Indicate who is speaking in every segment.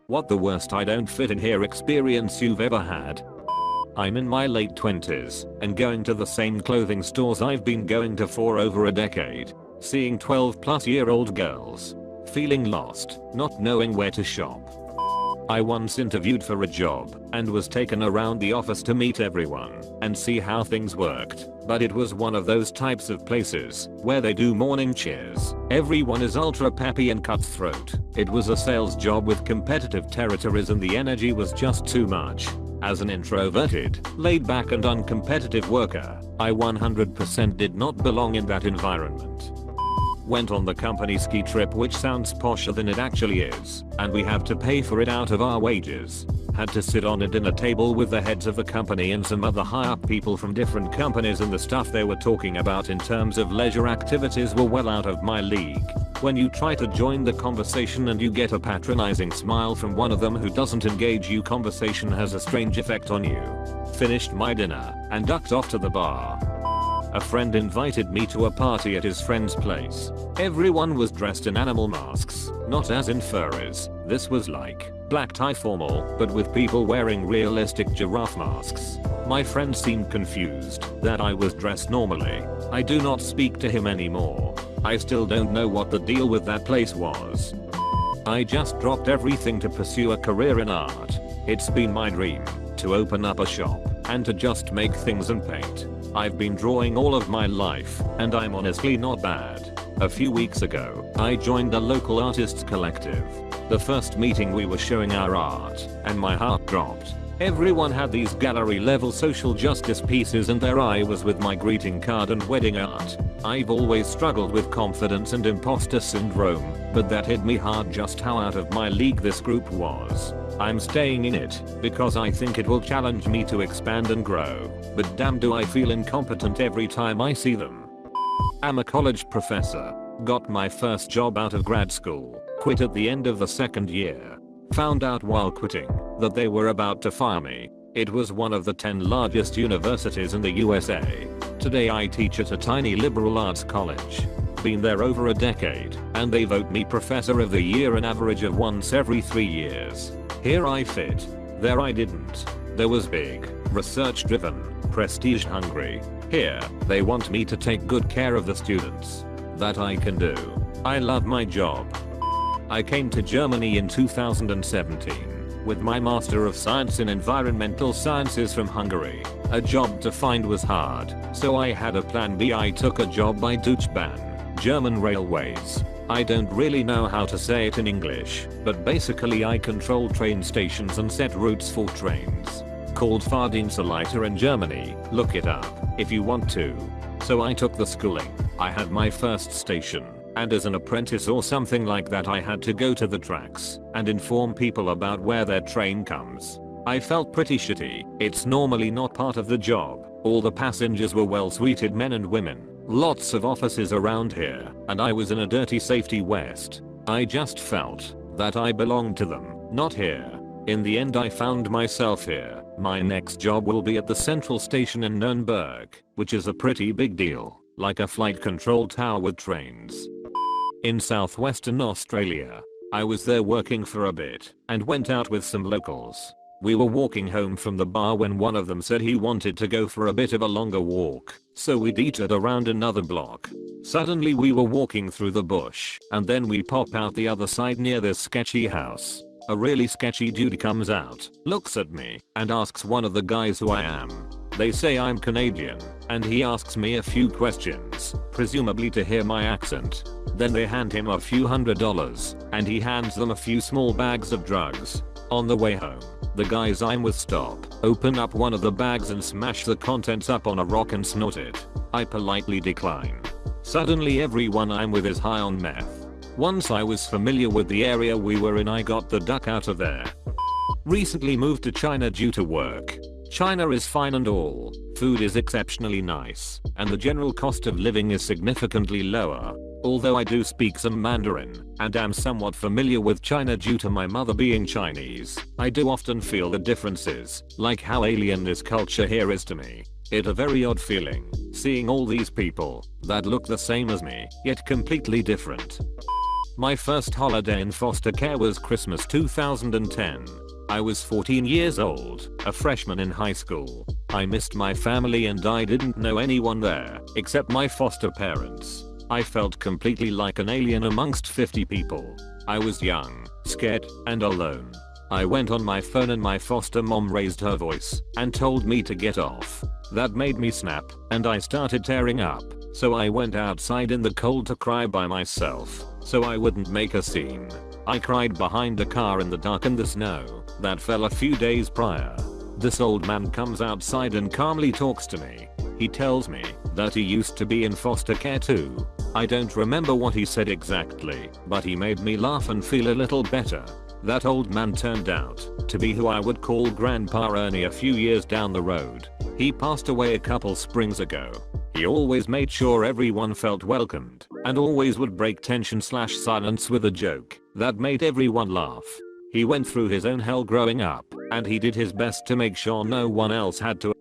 Speaker 1: What the worst I don't fit in here experience you've ever had? I'm in my late 20s and going to the same clothing stores I've been going to for over a decade. Seeing 12-plus-year-old girls. Feeling lost, not knowing where to shop. I once interviewed for a job and was taken around the office to meet everyone and see how things worked, but it was one of those types of places where they do morning cheers. Everyone is ultra peppy and cutthroat. It was a sales job with competitive territories and the energy was just too much. As an introverted, laid-back and uncompetitive worker, I 100% did not belong in that environment. Went on the company ski trip, which sounds posher than it actually is, and we have to pay for it out of our wages. Had to sit on a dinner table with the heads of the company and some other high-up people from different companies, and the stuff they were talking about in terms of leisure activities were well out of my league. When you try to join the conversation and you get a patronizing smile from one of them who doesn't engage you, conversation has a strange effect on you. Finished my dinner and ducked off to the bar. A friend invited me to a party at his friend's place. Everyone was dressed in animal masks, not as in furries. This was like black tie formal, but with people wearing realistic giraffe masks. My friend seemed confused that I was dressed normally. I do not speak to him anymore. I still don't know what the deal with that place was. I just dropped everything to pursue a career in art. It's been my dream to open up a shop and to just make things and paint. I've been drawing all of my life, and I'm honestly not bad. A few weeks ago, I joined a local artists collective. The first meeting we were showing our art, and my heart dropped. Everyone had these gallery level social justice pieces and there I was with my greeting card and wedding art. I've always struggled with confidence and imposter syndrome, but that hit me hard just how out of my league this group was. I'm staying in it because I think it will challenge me to expand and grow, but damn do I feel incompetent every time I see them. I'm a college professor. Got my first job out of grad school. Quit at the end of the second year. Found out while quitting that they were about to fire me. It was one of the 10 largest universities in the USA. Today I teach at a tiny liberal arts college. Been there over a decade, and they vote me Professor of the Year an average of once every 3 years. Here I fit. There I didn't. There was big, research driven, prestige hungry. Here, they want me to take good care of the students. That I can do. I love my job. I came to Germany in 2017 with my Master of Science in Environmental Sciences from Hungary. A job to find was hard, so I had a plan B. I took a job by Deutsche Bahn, German Railways. I don't really know how to say it in English, but basically I control train stations and set routes for trains. Called Fahrdienstleiter in Germany, look it up if you want to. So I took the schooling. I had my first station. And as an apprentice or something like that I had to go to the tracks and inform people about where their train comes. I felt pretty shitty. It's normally not part of the job. All the passengers were well-suited men and women. Lots of offices around here, and I was in a dirty safety west. I just felt that I belonged to them, not here. In the end I found myself here. My next job will be at the central station in Nuremberg, which is a pretty big deal, like a flight control tower with trains. In southwestern Australia. I was there working for a bit and went out with some locals. We were walking home from the bar when one of them said he wanted to go for a bit of a longer walk, so we detoured around another block. Suddenly we were walking through the bush and then we pop out the other side near this sketchy house. A really sketchy dude comes out, looks at me, and asks one of the guys who I am. They say I'm Canadian, and he asks me a few questions, presumably to hear my accent. Then they hand him a few $100s, and he hands them a few small bags of drugs. On the way home, the guys I'm with stop, open up one of the bags and smash the contents up on a rock and snort it. I politely decline. Suddenly everyone I'm with is high on meth. Once I was familiar with the area we were in, I got the duck out of there. Recently moved to China due to work. China is fine and all, food is exceptionally nice, and the general cost of living is significantly lower. Although I do speak some Mandarin, and am somewhat familiar with China due to my mother being Chinese, I do often feel the differences, like how alien this culture here is to me. It's a very odd feeling, seeing all these people that look the same as me, yet completely different. My first holiday in foster care was Christmas 2010. I was 14 years old, a freshman in high school. I missed my family and I didn't know anyone there, except my foster parents. I felt completely like an alien amongst 50 people. I was young, scared, and alone. I went on my phone and my foster mom raised her voice and told me to get off. That made me snap, and I started tearing up. So I went outside in the cold to cry by myself, so I wouldn't make a scene. I cried behind a car in the dark and the snow that fell a few days prior. This old man comes outside and calmly talks to me. He tells me that he used to be in foster care too. I don't remember what he said exactly, but he made me laugh and feel a little better. That old man turned out to be who I would call Grandpa Ernie a few years down the road. He passed away a couple springs ago. He always made sure everyone felt welcomed and always would break tension/silence with a joke that made everyone laugh. He went through his own hell growing up and he did his best to make sure no one else had to.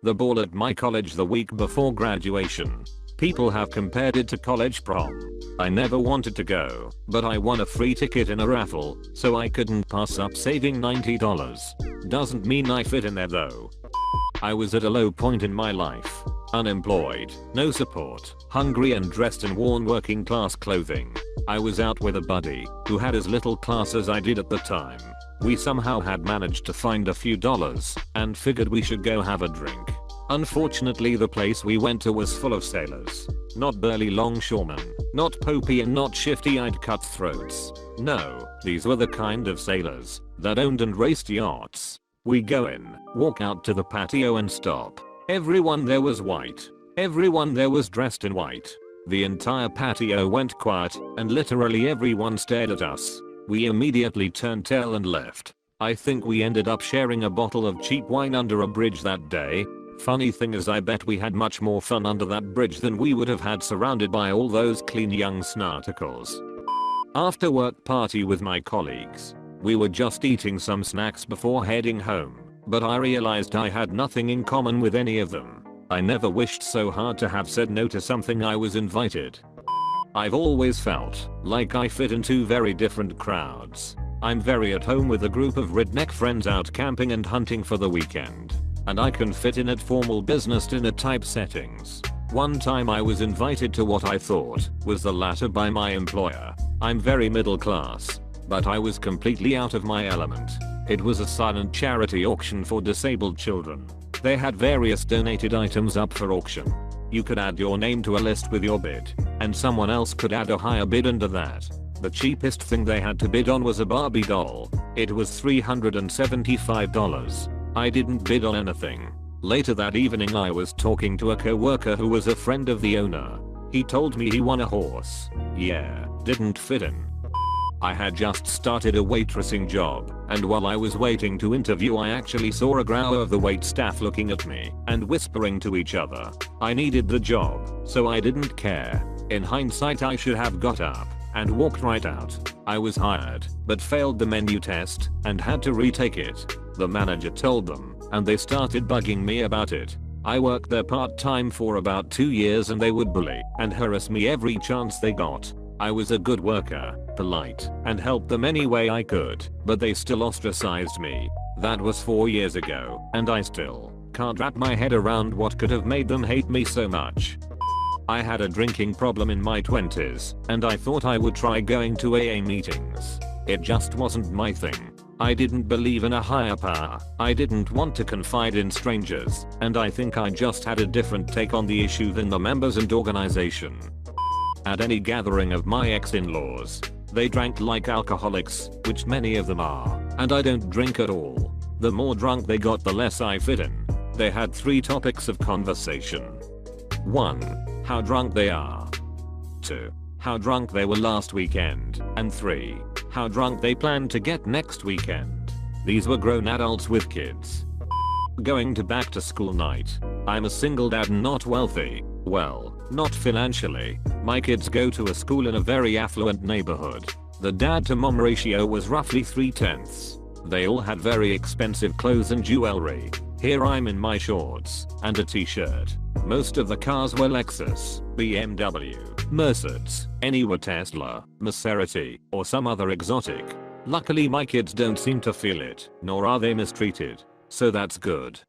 Speaker 1: The ball at my college the week before graduation. People have compared it to college prom. I never wanted to go, but I won a free ticket in a raffle, so I couldn't pass up saving $90. Doesn't mean I fit in there though. I was at a low point in my life. Unemployed, no support, hungry and dressed in worn working class clothing. I was out with a buddy who had as little class as I did at the time. We somehow had managed to find a few dollars and figured we should go have a drink. Unfortunately the place we went to was full of sailors. Not burly longshoremen, not popey and not shifty-eyed cutthroats. No, these were the kind of sailors that owned and raced yachts. We go in, walk out to the patio and stop. Everyone there was white. Everyone there was dressed in white. The entire patio went quiet and literally everyone stared at us. We immediately turned tail and left. I think we ended up sharing a bottle of cheap wine under a bridge that day. Funny thing is I bet we had much more fun under that bridge than we would have had surrounded by all those clean young snarticles. After work party with my colleagues. We were just eating some snacks before heading home, but I realized I had nothing in common with any of them. I never wished so hard to have said no to something I was invited. I've always felt like I fit in two very different crowds. I'm very at home with a group of redneck friends out camping and hunting for the weekend. And I can fit in at formal business dinner type settings. One time I was invited to what I thought was the latter by my employer. I'm very middle class, but I was completely out of my element. It was a silent charity auction for disabled children. They had various donated items up for auction. You could add your name to a list with your bid, and someone else could add a higher bid under that. The cheapest thing they had to bid on was a Barbie doll. It was $375. I didn't bid on anything. Later that evening I was talking to a co-worker who was a friend of the owner. He told me he won a horse. Yeah, didn't fit in. I had just started a waitressing job, and while I was waiting to interview I actually saw a grower of the wait staff looking at me and whispering to each other. I needed the job, so I didn't care. In hindsight I should have got up and walked right out. I was hired, but failed the menu test and had to retake it. The manager told them, and they started bugging me about it. I worked there part-time for about 2 years and they would bully and harass me every chance they got. I was a good worker, polite, and helped them any way I could, but they still ostracized me. That was 4 years ago, and I still can't wrap my head around what could have made them hate me so much. I had a drinking problem in my 20s, and I thought I would try going to AA meetings. It just wasn't my thing. I didn't believe in a higher power. I didn't want to confide in strangers, and I think I just had a different take on the issue than the members and organization. At any gathering of my ex-in-laws, they drank like alcoholics, which many of them are, and I don't drink at all. The more drunk they got, the less I fit in. They had 3 topics of conversation. 1. How drunk they are. 2. How drunk they were last weekend. And 3. How drunk they plan to get next weekend. These were grown adults with kids. Going to back to school night. I'm a single dad and not wealthy. Well, not financially. My kids go to a school in a very affluent neighborhood. The dad to mom ratio was roughly 3/10. They all had very expensive clothes and jewelry. Here I'm in my shorts and a t-shirt. Most of the cars were Lexus, BMW, Mercedes, anywhere Tesla, Maserati, or some other exotic. Luckily my kids don't seem to feel it, nor are they mistreated. So that's good.